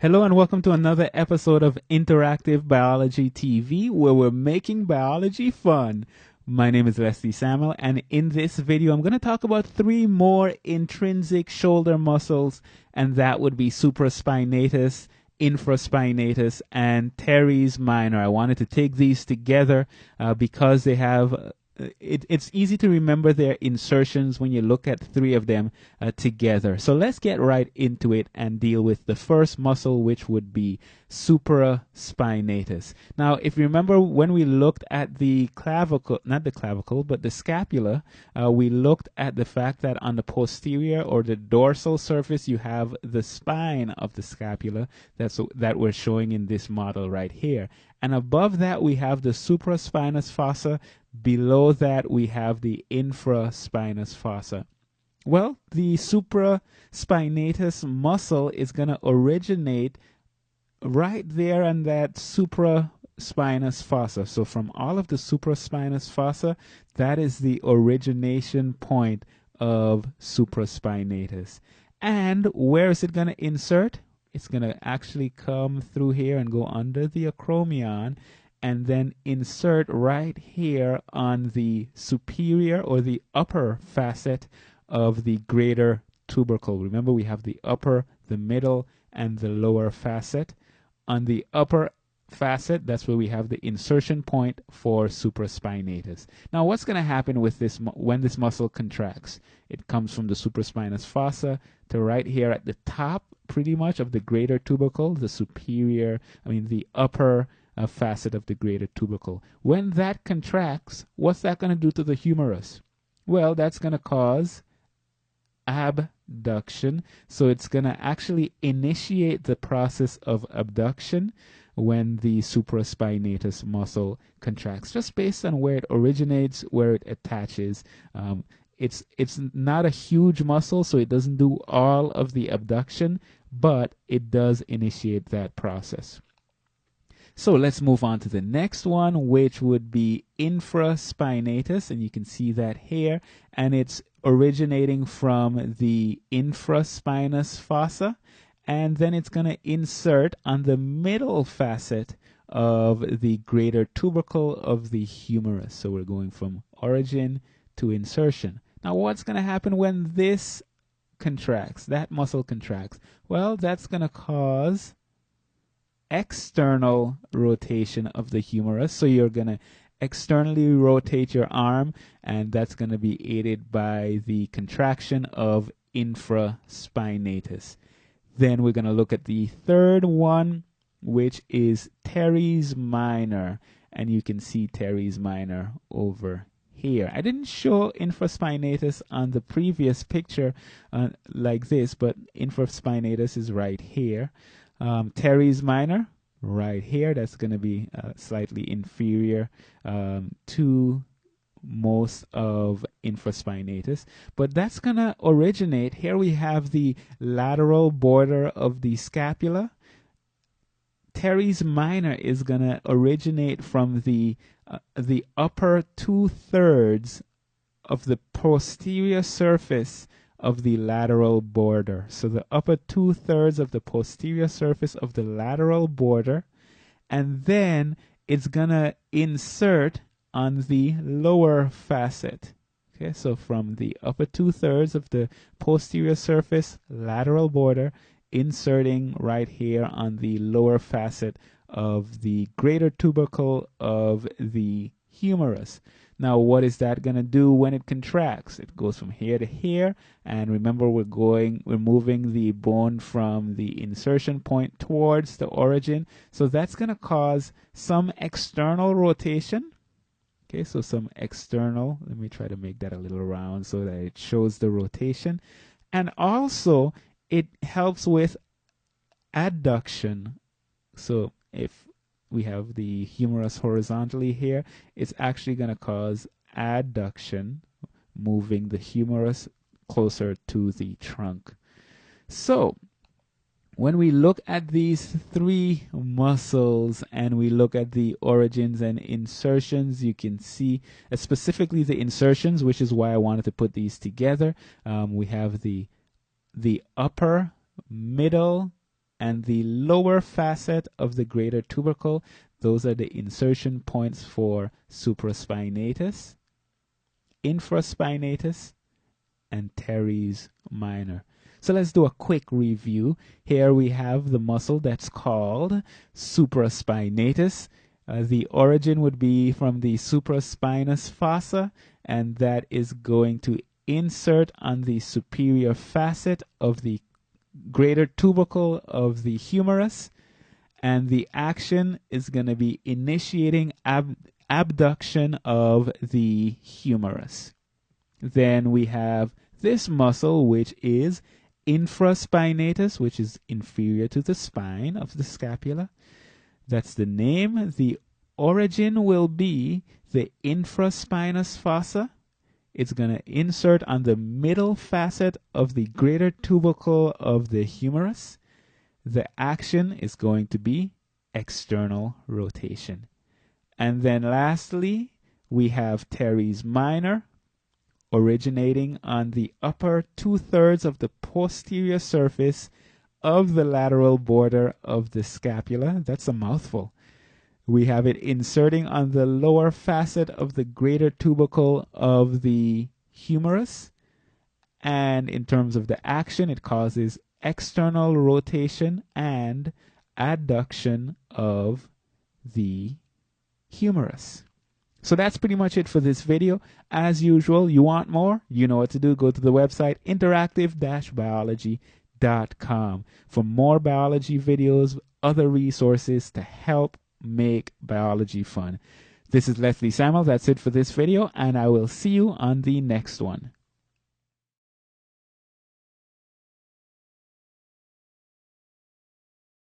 Hello and welcome to another episode of Interactive Biology TV, where we're making biology fun. My name is Leslie Samuel, and in this video I'm going to talk about three more intrinsic shoulder muscles, and that would be supraspinatus, infraspinatus, and teres minor. I wanted to take these together because they have it's easy to remember their insertions when you look at three of them together. So let's get right into it and deal with the first muscle, which would be supraspinatus. Now, if you remember when we looked at the clavicle, not the clavicle, but the scapula, we looked at the fact that on the posterior or the dorsal surface, you have the spine of the scapula that we're showing in this model right here. And above that, we have the supraspinous fossa. Below that, we have the infraspinous fossa. Well, the supraspinatus muscle is going to originate right there on that supraspinous fossa. So from all of the supraspinous fossa, that is the origination point of supraspinatus. And where is it going to insert? It's going to actually come through here and go under the acromion and then insert right here on the superior or the upper facet of the greater tubercle. Remember, we have the upper, the middle, and the lower facet. On the upper facet, that's where we have the insertion point for supraspinatus. Now, what's going to happen with this when this muscle contracts? It comes from the supraspinous fossa to right here at the top, pretty much, of the greater tubercle, the upper facet of the greater tubercle. When that contracts, what's that going to do to the humerus? Well, that's going to cause abduction. So it's going to actually initiate the process of abduction when the supraspinatus muscle contracts, just based on where it originates, where it attaches. It's not a huge muscle, so it doesn't do all of the abduction, but it does initiate that process. So let's move on to the next one, which would be infraspinatus, and you can see that here, and it's originating from the infraspinous fossa, and then it's going to insert on the middle facet of the greater tubercle of the humerus. So we're going from origin to insertion. Now, what's going to happen when this contracts, that muscle contracts? Well, that's going to cause external rotation of the humerus. So you're going to externally rotate your arm, and that's going to be aided by the contraction of infraspinatus. Then we're going to look at the third one, which is teres minor, and you can see teres minor over here. I didn't show infraspinatus on the previous picture like this, but infraspinatus is right here. Teres minor, right here. That's going to be slightly inferior to most of infraspinatus, but that's going to originate. Here we have the lateral border of the scapula. Teres minor is going to originate from the upper 2/3 of the posterior surface of the lateral border. So the upper 2/3 of the posterior surface of the lateral border, and then it's gonna insert on the lower facet. Okay, so from the upper 2/3 of the posterior surface, lateral border, inserting right here on the lower facet of the greater tubercle of the humerus. Now, what is that going to do when it contracts? It goes from here to here, and remember, we're moving the bone from the insertion point towards the origin. So that's going to cause some external rotation. Okay, so some external. Let me try to make that a little round so that it shows the rotation. And also, it helps with adduction. So if we have the humerus horizontally here, it's actually going to cause adduction, moving the humerus closer to the trunk. So when we look at these three muscles and we look at the origins and insertions, you can see specifically the insertions, which is why I wanted to put these together. We have the upper, middle, and the lower facet of the greater tubercle. Those are the insertion points for supraspinatus, infraspinatus, and teres minor. So let's do a quick review. Here we have the muscle that's called supraspinatus. The origin would be from the supraspinous fossa, and that is going to insert on the superior facet of the greater tubercle of the humerus, and the action is going to be initiating abduction of the humerus. Then we have this muscle, which is infraspinatus, which is inferior to the spine of the scapula. That's the name. The origin will be the infraspinous fossa. It's going to insert on the middle facet of the greater tubercle of the humerus. The action is going to be external rotation. And then lastly, we have teres minor, originating on the upper 2/3 of the posterior surface of the lateral border of the scapula. That's a mouthful. We have it inserting on the lower facet of the greater tubercle of the humerus. And in terms of the action, it causes external rotation and adduction of the humerus. So that's pretty much it for this video. As usual, you want more? You know what to do. Go to the website interactive-biology.com for more biology videos, other resources to help make biology fun. This is Leslie Samuel. That's it for this video, and I will see you on the next one.